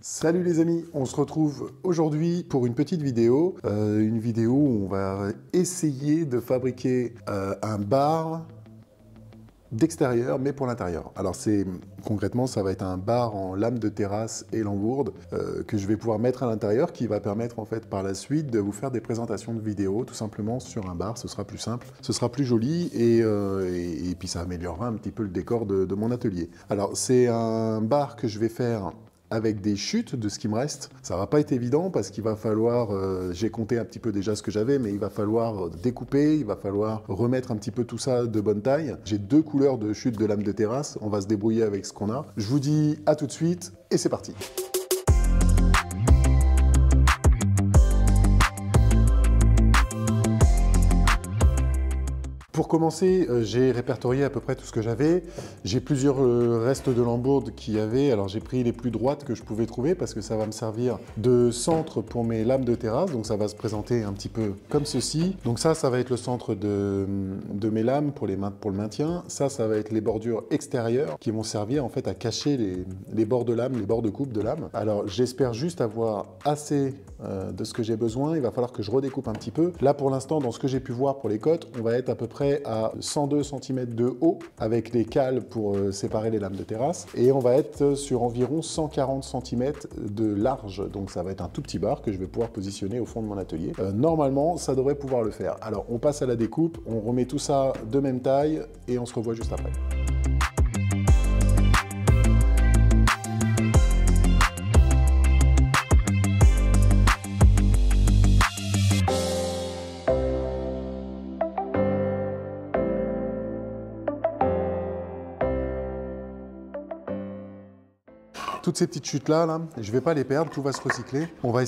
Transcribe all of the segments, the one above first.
Salut les amis, on se retrouve aujourd'hui pour une petite vidéo, où on va essayer de fabriquer un bar d'extérieur mais pour l'intérieur. Alors concrètement ça va être un bar en lame de terrasse et lambourde que je vais pouvoir mettre à l'intérieur, qui va permettre en fait par la suite de vous faire des présentations de vidéos tout simplement sur un bar. Ce sera plus simple, ce sera plus joli et puis ça améliorera un petit peu le décor de mon atelier. Alors c'est un bar que je vais faire avec des chutes de ce qui me reste. Ça va pas être évident parce qu'il va falloir, j'ai compté un petit peu déjà ce que j'avais, mais il va falloir découper, il va falloir remettre un petit peu tout ça de bonne taille. J'ai 2 couleurs de chutes de lame de terrasse, on va se débrouiller avec ce qu'on a. Je vous dis à tout de suite et c'est parti. Pour commencer, j'ai répertorié à peu près tout ce que j'avais. J'ai plusieurs restes de lambourde qu'il y avait. Alors j'ai pris les plus droites que je pouvais trouver parce que ça va me servir de centre pour mes lames de terrasse. Donc ça va se présenter un petit peu comme ceci. Donc ça va être le centre de mes lames pour le maintien. Ça va être les bordures extérieures qui vont servir en fait à cacher les bords de lame, les bords de coupe de lame. Alors j'espère juste avoir assez de ce que j'ai besoin. Il va falloir que je redécoupe un petit peu. Là pour l'instant, dans ce que j'ai pu voir pour les côtes, on va être à peu près à 102 cm de haut avec les cales pour séparer les lames de terrasse, et on va être sur environ 140 cm de large. Donc ça va être un tout petit bar que je vais pouvoir positionner au fond de mon atelier. Normalement ça devrait pouvoir le faire. Alors on passe à la découpe, on remet tout ça de même taille et on se revoit juste après. Toutes ces petites chutes-là, je ne vais pas les perdre, tout va se recycler. Je vais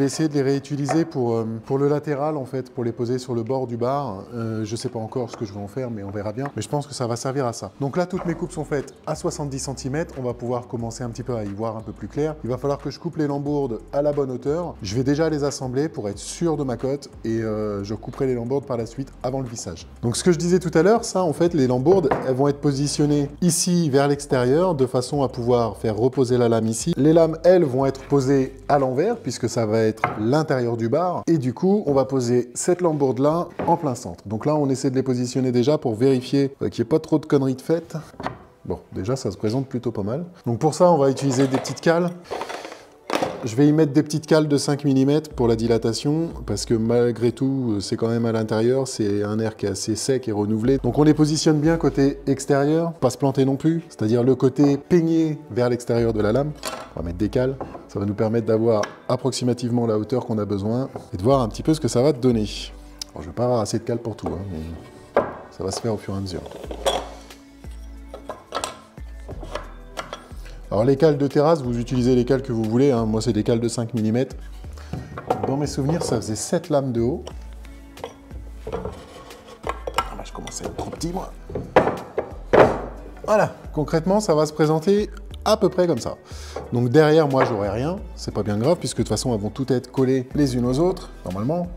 essayer de les réutiliser pour le latéral, en fait, pour les poser sur le bord du bar. Je ne sais pas encore ce que je vais en faire, mais on verra bien. Mais je pense que ça va servir à ça. Donc là, toutes mes coupes sont faites à 70 cm. On va pouvoir commencer un petit peu à y voir un peu plus clair. Il va falloir que je coupe les lambourdes à la bonne hauteur. Je vais déjà les assembler pour être sûr de ma cote et je couperai les lambourdes par la suite avant le vissage. Donc ce que je disais tout à l'heure, ça, en fait, les lambourdes, elles vont être positionnées ici vers l'extérieur de façon à pouvoir faire reposer la lame ici. Les lames, elles, vont être posées à l'envers puisque ça va être l'intérieur du bar. Et du coup, on va poser cette lambourde-là en plein centre. Donc là, on essaie de les positionner déjà pour vérifier qu'il n'y ait pas trop de conneries de faites. Bon, déjà, ça se présente plutôt pas mal. Donc pour ça, on va utiliser des petites cales. Je vais y mettre des petites cales de 5 mm pour la dilatation, parce que malgré tout, c'est quand même à l'intérieur, c'est un air qui est assez sec et renouvelé. Donc on les positionne bien côté extérieur, pas se planter non plus, c'est-à-dire le côté peigné vers l'extérieur de la lame. On va mettre des cales, ça va nous permettre d'avoir approximativement la hauteur qu'on a besoin et de voir un petit peu ce que ça va te donner. Alors, je ne vais pas avoir assez de cales pour tout, mais ça va se faire au fur et à mesure. Alors les cales de terrasse, vous utilisez les cales que vous voulez, hein. Moi c'est des cales de 5 mm. Dans mes souvenirs, ça faisait 7 lames de haut. Ah bah, je commence à être trop petit moi. Voilà, concrètement ça va se présenter à peu près comme ça. Donc derrière moi j'aurai rien, c'est pas bien grave puisque de toute façon elles vont toutes être collées les unes aux autres, normalement.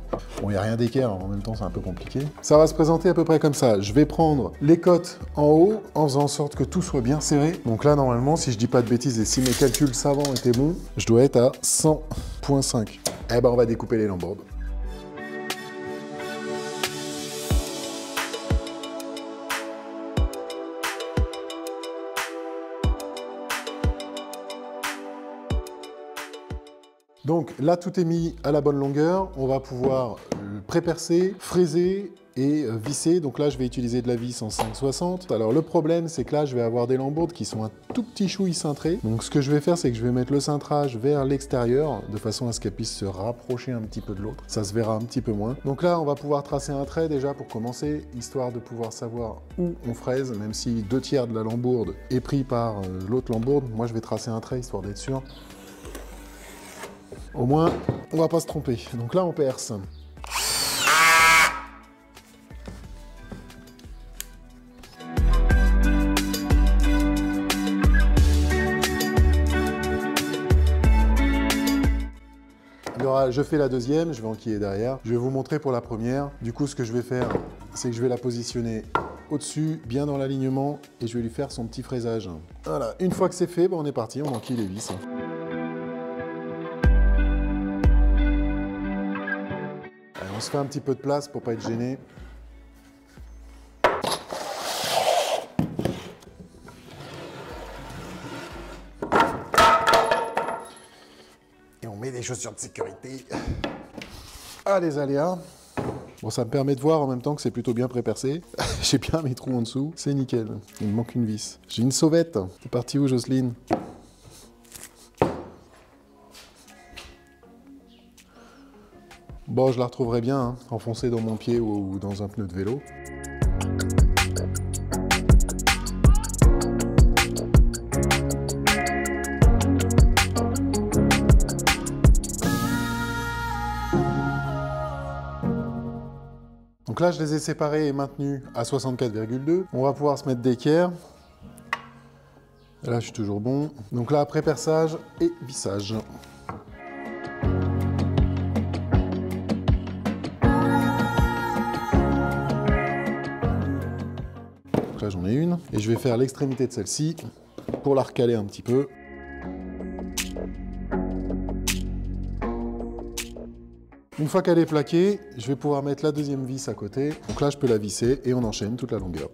Bon, il n'y a rien d'équerre, en même temps c'est un peu compliqué. Ça va se présenter à peu près comme ça. Je vais prendre les côtes en haut en faisant en sorte que tout soit bien serré. Donc là normalement, si je dis pas de bêtises et si mes calculs savants étaient bons, je dois être à 100,5. Eh ben on va découper les lambourdes. Donc là, tout est mis à la bonne longueur. On va pouvoir pré-percer, fraiser et visser. Donc là, je vais utiliser de la vis en 5,60. Alors le problème, c'est que là, je vais avoir des lambourdes qui sont un tout petit chouï cintrées. Donc ce que je vais faire, c'est que je vais mettre le cintrage vers l'extérieur, de façon à ce qu'elle puisse se rapprocher un petit peu de l'autre. Ça se verra un petit peu moins. Donc là, on va pouvoir tracer un trait déjà pour commencer, histoire de pouvoir savoir où on fraise, même si 2/3 de la lambourde est pris par l'autre lambourde. Moi, je vais tracer un trait, histoire d'être sûr. Au moins, on va pas se tromper. Donc là, on perce. Alors, je fais la deuxième, je vais enquiller derrière. Je vais vous montrer pour la première. Du coup, ce que je vais faire, c'est que je vais la positionner au-dessus, bien dans l'alignement, et je vais lui faire son petit fraisage. Voilà, une fois que c'est fait, on est parti, on enquille les vis. Allez, on se fait un petit peu de place pour pas être gêné. Et on met des chaussures de sécurité. Ah, les aléas. Bon, ça me permet de voir en même temps que c'est plutôt bien pré-percé. J'ai bien mes trous en dessous, c'est nickel. Il me manque une vis. J'ai une sauvette. T'es parti où, Jocelyne? Bon, je la retrouverai bien, hein, enfoncée dans mon pied ou dans un pneu de vélo. Donc là, je les ai séparés et maintenus à 64,2. On va pouvoir se mettre d'équerre. Là, je suis toujours bon. Donc là, après perçage et vissage. Donc là, j'en ai une. Et je vais faire l'extrémité de celle-ci pour la recaler un petit peu. Une fois qu'elle est plaquée, je vais pouvoir mettre la deuxième vis à côté. Donc là, je peux la visser et on enchaîne toute la longueur.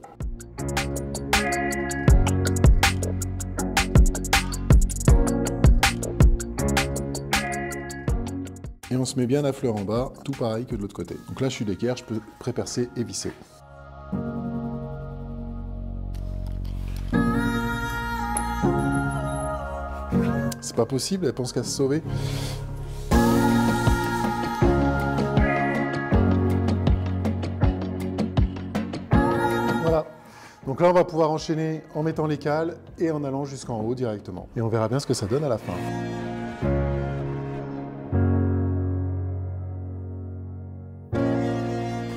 Et on se met bien la fleur en bas, tout pareil que de l'autre côté. Donc là, je suis d'équerre, je peux pré-percer et visser. C'est pas possible, elle pense qu'à se sauver. Voilà. Donc là, on va pouvoir enchaîner en mettant les cales et en allant jusqu'en haut directement. Et on verra bien ce que ça donne à la fin.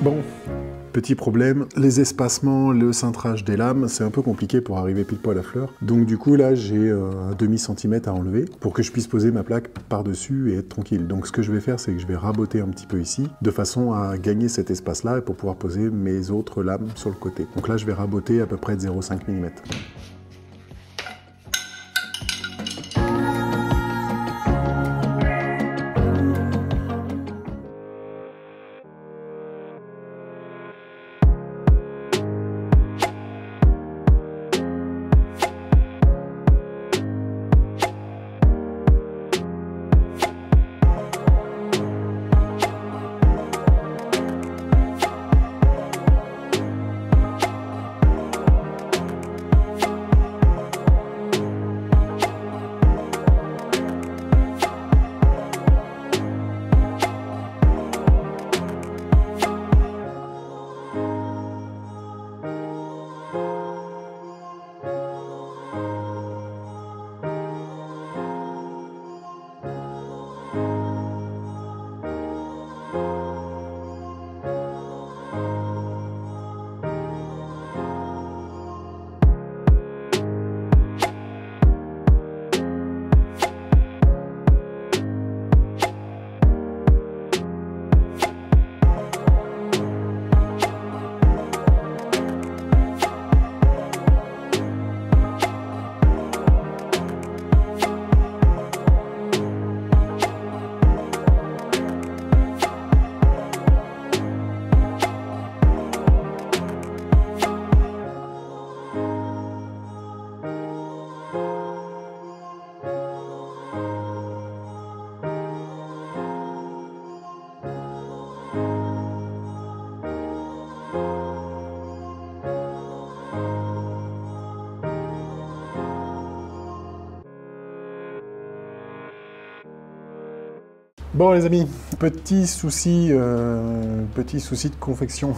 Bon, petit problème, les espacements, le cintrage des lames, c'est un peu compliqué pour arriver pile poil à la fleur. Donc du coup là, j'ai un demi-centimètre à enlever pour que je puisse poser ma plaque par-dessus et être tranquille. Donc ce que je vais faire, c'est que je vais raboter un petit peu ici, de façon à gagner cet espace-là et pour pouvoir poser mes autres lames sur le côté. Donc là, je vais raboter à peu près de 0,5 mm. Bon les amis, petit souci de confection.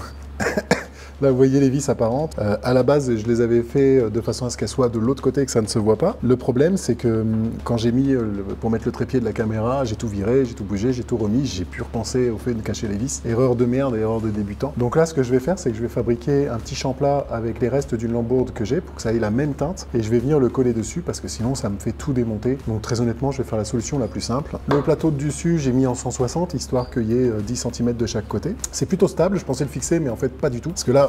Là, vous voyez les vis apparentes. À la base, je les avais fait de façon à ce qu'elles soient de l'autre côté et que ça ne se voit pas. Le problème, c'est que quand j'ai mis, pour mettre le trépied de la caméra, j'ai tout viré, j'ai tout bougé, j'ai tout remis, j'ai pu repenser au fait de cacher les vis. Erreur de merde, erreur de débutant. Donc là, ce que je vais faire, c'est que je vais fabriquer un petit champ-plat avec les restes d'une lambourde que j'ai pour que ça ait la même teinte. Et je vais venir le coller dessus parce que sinon, ça me fait tout démonter. Donc très honnêtement, je vais faire la solution la plus simple. Le plateau de dessus, j'ai mis en 160, histoire qu'il y ait 10 cm de chaque côté. C'est plutôt stable, je pensais le fixer, mais en fait, pas du tout. Parce que là,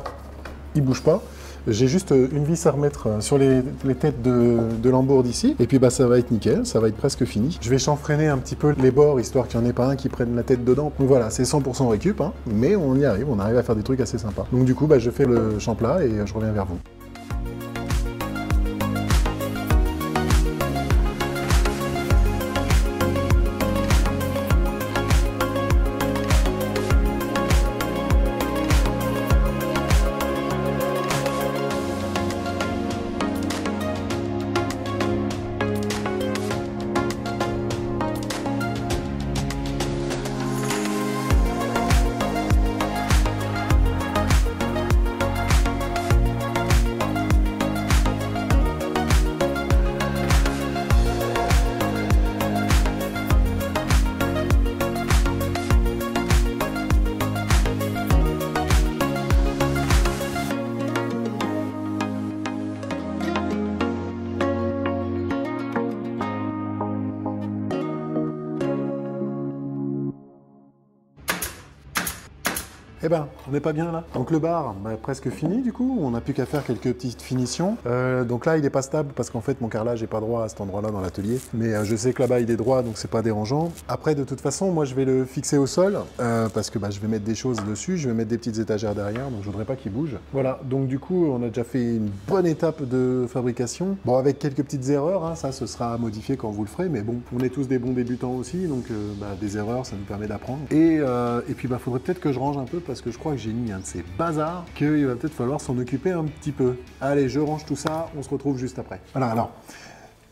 il bouge pas. J'ai juste une vis à remettre sur les têtes de l'embourde ici. Et puis bah, ça va être nickel, ça va être presque fini. Je vais chanfreiner un petit peu les bords, histoire qu'il n'y en ait pas un qui prenne la tête dedans. Donc voilà, c'est 100% récup, hein, mais on y arrive, on arrive à faire des trucs assez sympas. Donc du coup, bah, je fais le champlat et je reviens vers vous. Eh ben, on n'est pas bien là. Donc le bar, bah, presque fini du coup. On n'a plus qu'à faire quelques petites finitions. Donc là, il n'est pas stable parce qu'en fait, mon carrelage n'est pas droit à cet endroit-là dans l'atelier. Mais je sais que là-bas, il est droit, donc c'est pas dérangeant. Après, de toute façon, moi, je vais le fixer au sol parce que bah, je vais mettre des choses dessus. Je vais mettre des petites étagères derrière, donc je voudrais pas qu'il bouge. Voilà. Donc du coup, on a déjà fait une bonne étape de fabrication. Bon, avec quelques petites erreurs, hein, ça, ce sera à modifier quand vous le ferez. Mais bon, on est tous des bons débutants aussi, donc bah, des erreurs, ça nous permet d'apprendre. Et puis, bah, faudrait peut-être que je range un peu parce que je crois que j'ai mis un de ces bazars qu'il va peut-être falloir s'en occuper un petit peu. Allez, je range tout ça, on se retrouve juste après. Voilà, alors,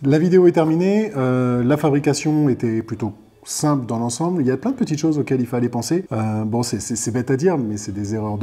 la vidéo est terminée, la fabrication était plutôt simple dans l'ensemble. Il y a plein de petites choses auxquelles il fallait penser. Bon, c'est bête à dire, mais c'est des erreurs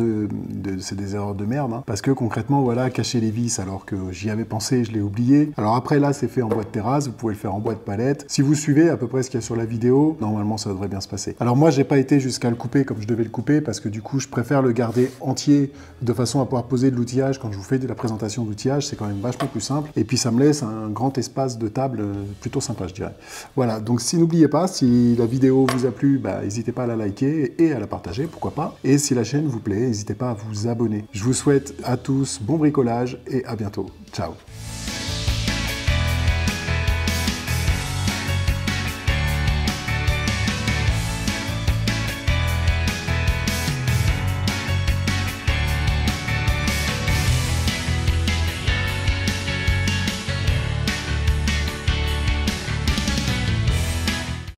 c'est des erreurs de merde. Hein. Parce que concrètement, voilà, cacher les vis alors que j'y avais pensé, je l'ai oublié. Alors après, là, c'est fait en bois de terrasse. Vous pouvez le faire en bois de palette. Si vous suivez à peu près ce qu'il y a sur la vidéo, normalement, ça devrait bien se passer. Alors moi, j'ai pas été jusqu'à le couper comme je devais le couper parce que du coup, je préfère le garder entier de façon à pouvoir poser de l'outillage. Quand je vous fais de la présentation d'outillage, c'est quand même vachement plus simple. Et puis, ça me laisse un grand espace de table plutôt sympa, je dirais. Voilà. Donc, n'oubliez pas, si la vidéo vous a plu, bah, n'hésitez pas à la liker et à la partager, pourquoi pas. Et si la chaîne vous plaît, n'hésitez pas à vous abonner. Je vous souhaite à tous bon bricolage et à bientôt. Ciao.